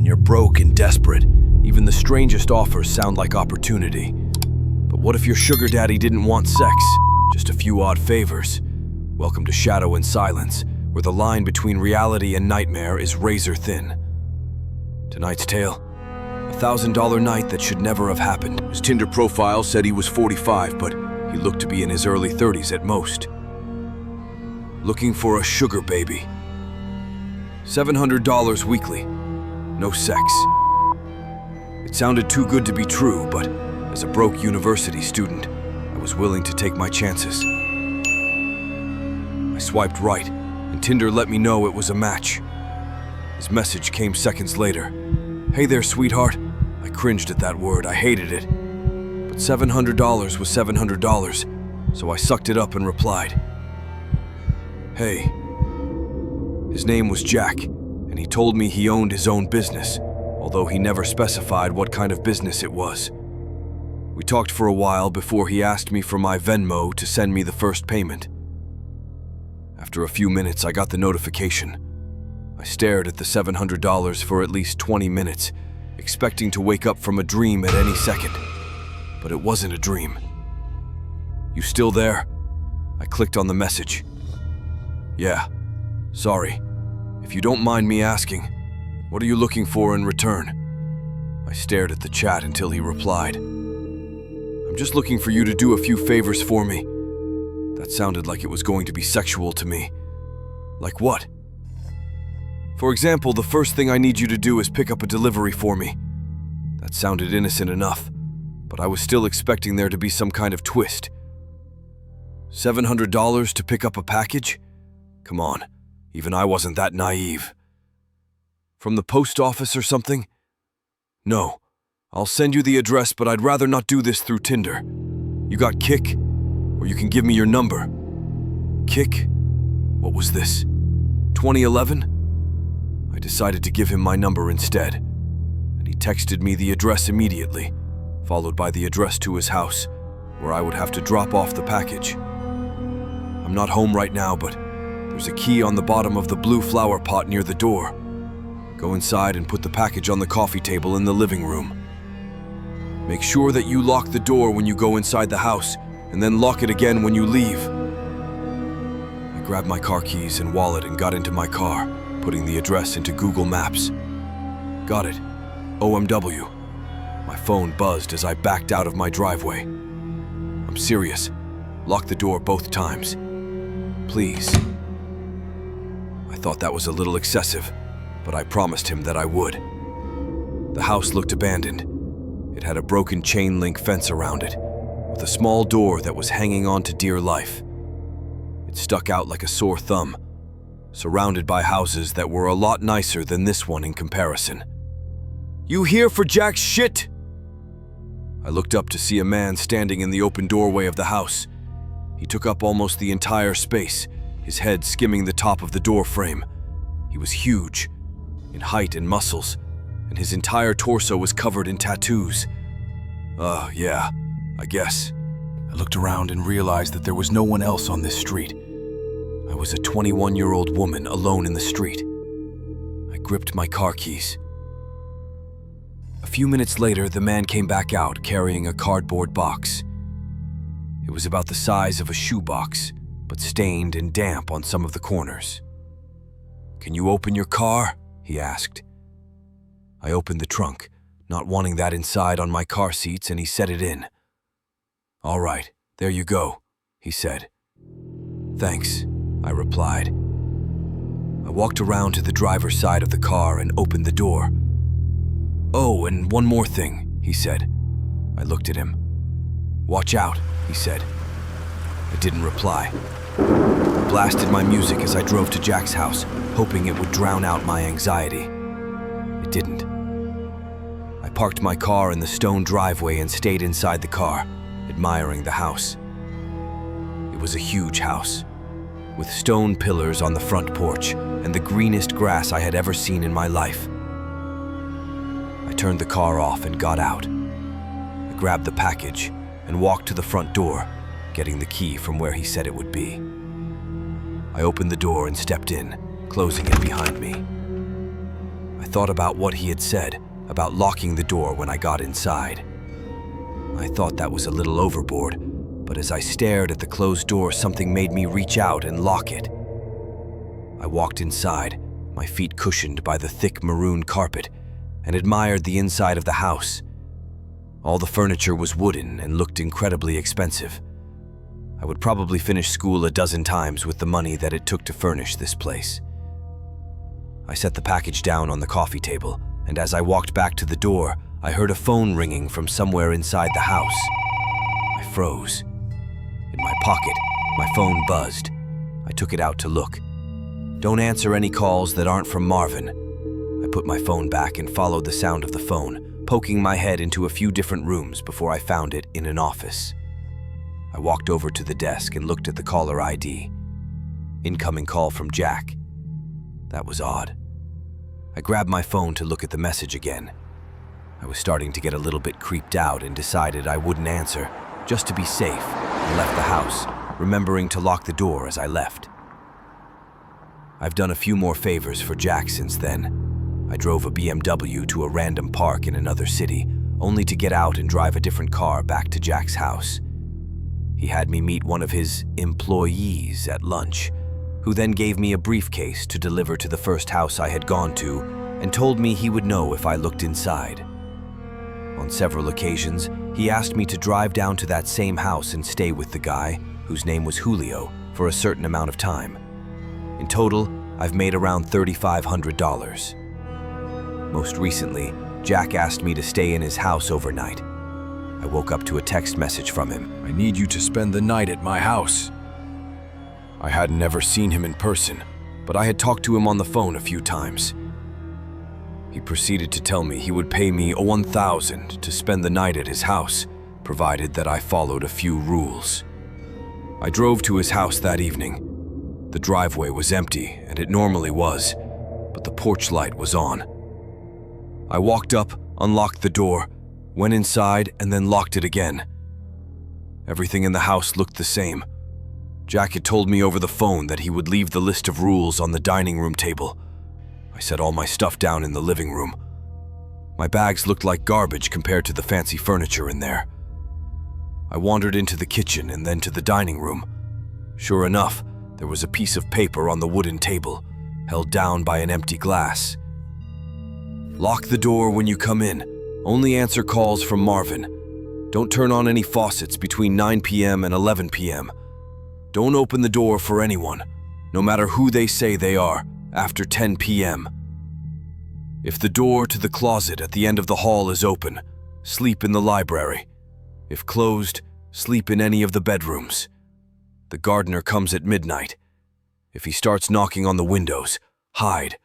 you're broke and desperate, even the strangest offers sound like opportunity. But what if your sugar daddy didn't want sex, just a few odd favors? Welcome to Shadow and Silence, where the line between reality and nightmare is razor thin. Tonight's tale: a $1,000 night that should never have happened. His Tinder profile said he was 45, but he looked to be in his early 30s at most. Looking for a sugar baby. $700 weekly. No sex. It sounded too good to be true, but as a broke university student, I was willing to take my chances. I swiped right, and Tinder let me know it was a match. His message came seconds later. "Hey there, sweetheart." I cringed at that word. I hated it. But $700 was $700, so I sucked it up and replied, "Hey." His name was Jack, and he told me he owned his own business, although he never specified what kind of business it was. We talked for a while before he asked me for my Venmo to send me the first payment. After a few minutes, I got the notification. I stared at the $700 for at least 20 minutes, expecting to wake up from a dream at any second. But it wasn't a dream. "You still there?" I clicked on the message. "Yeah. Sorry. If you don't mind me asking, what are you looking for in return?" I stared at the chat until he replied, "I'm just looking for you to do a few favors for me." That sounded like it was going to be sexual to me. Like what? "For example, the first thing I need you to do is pick up a delivery for me." That sounded innocent enough, but I was still expecting there to be some kind of twist. $700 to pick up a package? Come on, even I wasn't that naive. "From the post office or something?" "No, I'll send you the address, but I'd rather not do this through Tinder. You got Kick? Or you can give me your number." Kick? What was this? 2011? I decided to give him my number instead, and he texted me the address immediately, followed by the address to his house, where I would have to drop off the package. I'm not home right now, but there's a key on the bottom of the blue flower pot near the door. Go inside and put the package on the coffee table in the living room. Make sure that you lock the door when you go inside the house, and then lock it again when you leave. I grabbed my car keys and wallet and got into my car, putting the address into Google Maps. Got it. OMW. My phone buzzed as I backed out of my driveway. I'm serious. Lock the door both times. Please. I thought that was a little excessive, but I promised him that I would. The house looked abandoned. It had a broken chain link fence around it, with a small door that was hanging on to dear life. It stuck out like a sore thumb, surrounded by houses that were a lot nicer than this one in comparison. "You here for Jack's shit?" I looked up to see a man standing in the open doorway of the house. He took up almost the entire space, his head skimming the top of the door frame. He was huge, in height and muscles, and his entire torso was covered in tattoos. Yeah, I guess. I looked around and realized that there was no one else on this street. I was a 21-year-old woman alone in the street. I gripped my car keys. A few minutes later, the man came back out carrying a cardboard box. It was about the size of a shoebox, but stained and damp on some of the corners. "Can you open your car?" he asked. I opened the trunk, not wanting that inside on my car seats, and he set it in. "All right, there you go," he said. "Thanks," I replied. I walked around to the driver's side of the car and opened the door. "Oh, and one more thing," he said. I looked at him. "Watch out," he said. I didn't reply. I blasted my music as I drove to Jack's house, hoping it would drown out my anxiety. It didn't. I parked my car in the stone driveway and stayed inside the car, admiring the house. It was a huge house, with stone pillars on the front porch and the greenest grass I had ever seen in my life. I turned the car off and got out. I grabbed the package and walked to the front door, getting the key from where he said it would be. I opened the door and stepped in, closing it behind me. I thought about what he had said, about locking the door when I got inside. I thought that was a little overboard, but as I stared at the closed door, something made me reach out and lock it. I walked inside, my feet cushioned by the thick maroon carpet, and admired the inside of the house. All the furniture was wooden and looked incredibly expensive. I would probably finish school a dozen times with the money that it took to furnish this place. I set the package down on the coffee table, and as I walked back to the door, I heard a phone ringing from somewhere inside the house. I froze. In my pocket, my phone buzzed. I took it out to look. Don't answer any calls that aren't from Marvin. I put my phone back and followed the sound of the phone, poking my head into a few different rooms before I found it in an office. I walked over to the desk and looked at the caller ID. Incoming call from Jack. That was odd. I grabbed my phone to look at the message again. I was starting to get a little bit creeped out and decided I wouldn't answer, just to be safe, and left the house, remembering to lock the door as I left. I've done a few more favors for Jack since then. I drove a BMW to a random park in another city, only to get out and drive a different car back to Jack's house. He had me meet one of his employees at lunch, who then gave me a briefcase to deliver to the first house I had gone to and told me he would know if I looked inside. On several occasions, he asked me to drive down to that same house and stay with the guy, whose name was Julio, for a certain amount of time. In total, I've made around $3,500. Most recently, Jack asked me to stay in his house overnight. I woke up to a text message from him. I need you to spend the night at my house. I had never seen him in person, but I had talked to him on the phone a few times. He proceeded to tell me he would pay me $1,000 to spend the night at his house, provided that I followed a few rules. I drove to his house that evening. The driveway was empty, and it normally was, but the porch light was on. I walked up, unlocked the door, went inside, and then locked it again. Everything in the house looked the same. Jack had told me over the phone that he would leave the list of rules on the dining room table. I set all my stuff down in the living room. My bags looked like garbage compared to the fancy furniture in there. I wandered into the kitchen and then to the dining room. Sure enough, there was a piece of paper on the wooden table, held down by an empty glass. Lock the door when you come in. Only answer calls from Marvin. Don't turn on any faucets between 9 p.m. and 11 p.m. Don't open the door for anyone, no matter who they say they are, after 10 p.m. If the door to the closet at the end of the hall is open, sleep in the library. If closed, sleep in any of the bedrooms. The gardener comes at midnight. If he starts knocking on the windows, hide.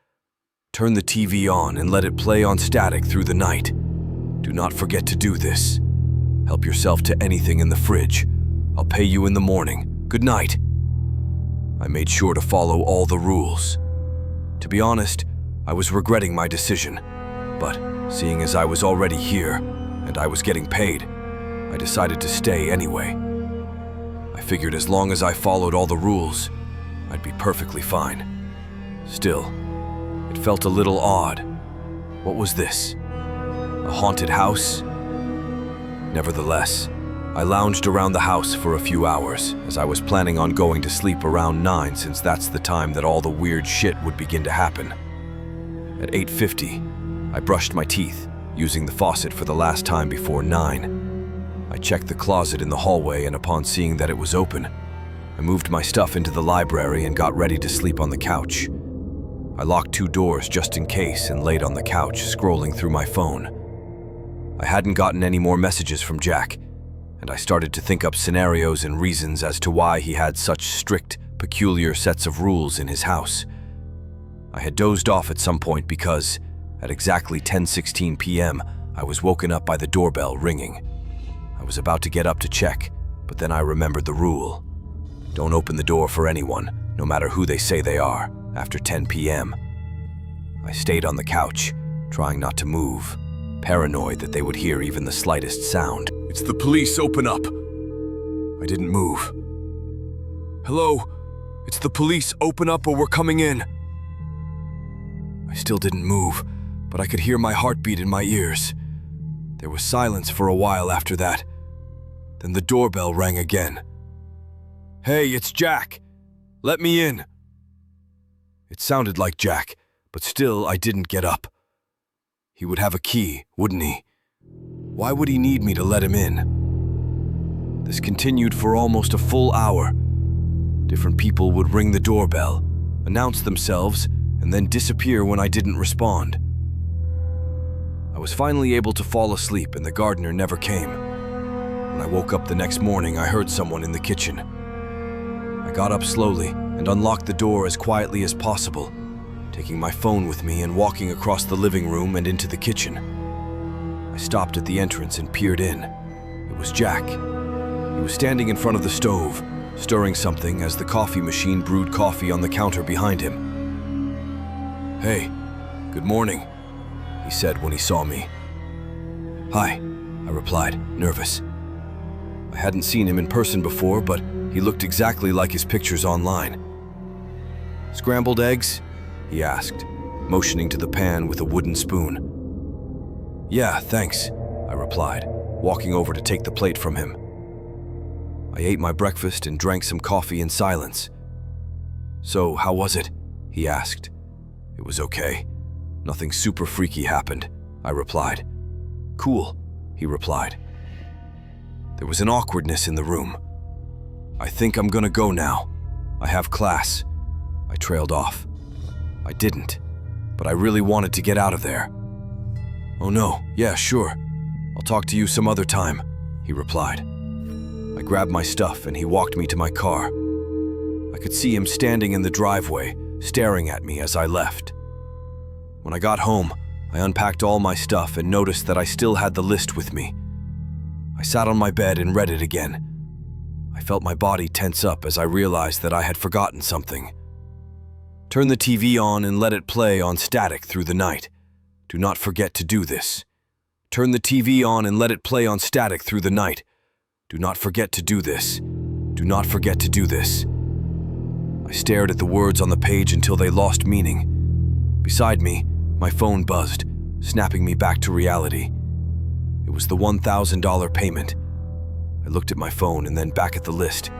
Turn the TV on and let it play on static through the night. Do not forget to do this. Help yourself to anything in the fridge. I'll pay you in the morning. Good night. I made sure to follow all the rules. To be honest, I was regretting my decision, but seeing as I was already here and I was getting paid, I decided to stay anyway. I figured as long as I followed all the rules, I'd be perfectly fine. Still, it felt a little odd. What was this? A haunted house? Nevertheless, I lounged around the house for a few hours, as I was planning on going to sleep around 9 since that's the time that all the weird shit would begin to happen. At 8:50, I brushed my teeth, using the faucet for the last time before 9. I checked the closet in the hallway, and upon seeing that it was open, I moved my stuff into the library and got ready to sleep on the couch. I locked 2 doors just in case and laid on the couch, scrolling through my phone. I hadn't gotten any more messages from Jack, and I started to think up scenarios and reasons as to why he had such strict, peculiar sets of rules in his house. I had dozed off at some point because, at exactly 10:16 p.m., I was woken up by the doorbell ringing. I was about to get up to check, but then I remembered the rule. Don't open the door for anyone, no matter who they say they are, after 10 p.m. I stayed on the couch, trying not to move, paranoid that they would hear even the slightest sound. It's the police, open up. I didn't move. Hello? It's the police, open up or we're coming in. I still didn't move, but I could hear my heartbeat in my ears. There was silence for a while after that. Then the doorbell rang again. "Hey, it's Jack! Let me in!" It sounded like Jack, but still I didn't get up. He would have a key, wouldn't he? Why would he need me to let him in? This continued for almost a full hour. Different people would ring the doorbell, announce themselves, and then disappear when I didn't respond. I was finally able to fall asleep and the gardener never came. When I woke up the next morning, I heard someone in the kitchen. I got up slowly and unlocked the door as quietly as possible, taking my phone with me and walking across the living room and into the kitchen. I stopped at the entrance and peered in. It was Jack. He was standing in front of the stove, stirring something as the coffee machine brewed coffee on the counter behind him. "Hey, good morning," he said when he saw me. "Hi," I replied, nervous. I hadn't seen him in person before, but he looked exactly like his pictures online. "Scrambled eggs?" he asked, motioning to the pan with a wooden spoon. "Yeah, thanks," I replied, walking over to take the plate from him. I ate my breakfast and drank some coffee in silence. "So, how was it?" he asked. "It was okay. Nothing super freaky happened," I replied. "Cool," he replied. There was an awkwardness in the room. "I think I'm gonna go now. I have class." I trailed off. I didn't, but I really wanted to get out of there. "Oh no, yeah, sure. I'll talk to you some other time," he replied. I grabbed my stuff and he walked me to my car. I could see him standing in the driveway, staring at me as I left. When I got home, I unpacked all my stuff and noticed that I still had the list with me. I sat on my bed and read it again. I felt my body tense up as I realized that I had forgotten something. "Turn the TV on and let it play on static through the night. Do not forget to do this. Turn the TV on and let it play on static through the night. Do not forget to do this. Do not forget to do this." I stared at the words on the page until they lost meaning. Beside me, my phone buzzed, snapping me back to reality. It was the $1,000 payment. I looked at my phone and then back at the list.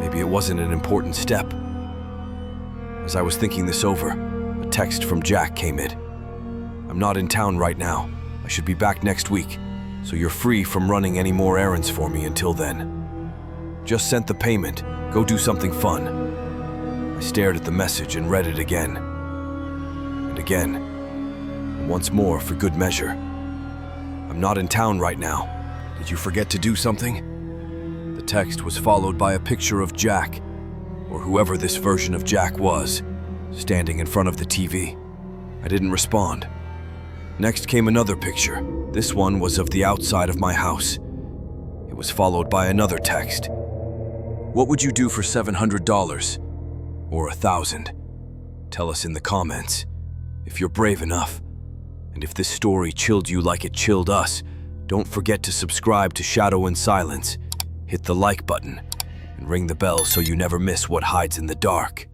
Maybe it wasn't an important step. As I was thinking this over, a text from Jack came in. "I'm not in town right now. I should be back next week, so you're free from running any more errands for me until then. Just sent the payment. Go do something fun." I stared at the message and read it again. And again. And once more for good measure. "I'm not in town right now. Did you forget to do something?" The text was followed by a picture of Jack, or whoever this version of Jack was, standing in front of the TV. I didn't respond. Next came another picture. This one was of the outside of my house. It was followed by another text. "What would you do for $700? Or $1,000? Tell us in the comments, if you're brave enough. And if this story chilled you like it chilled us, don't forget to subscribe to Shadow in Silence, hit the like button, and ring the bell so you never miss what hides in the dark.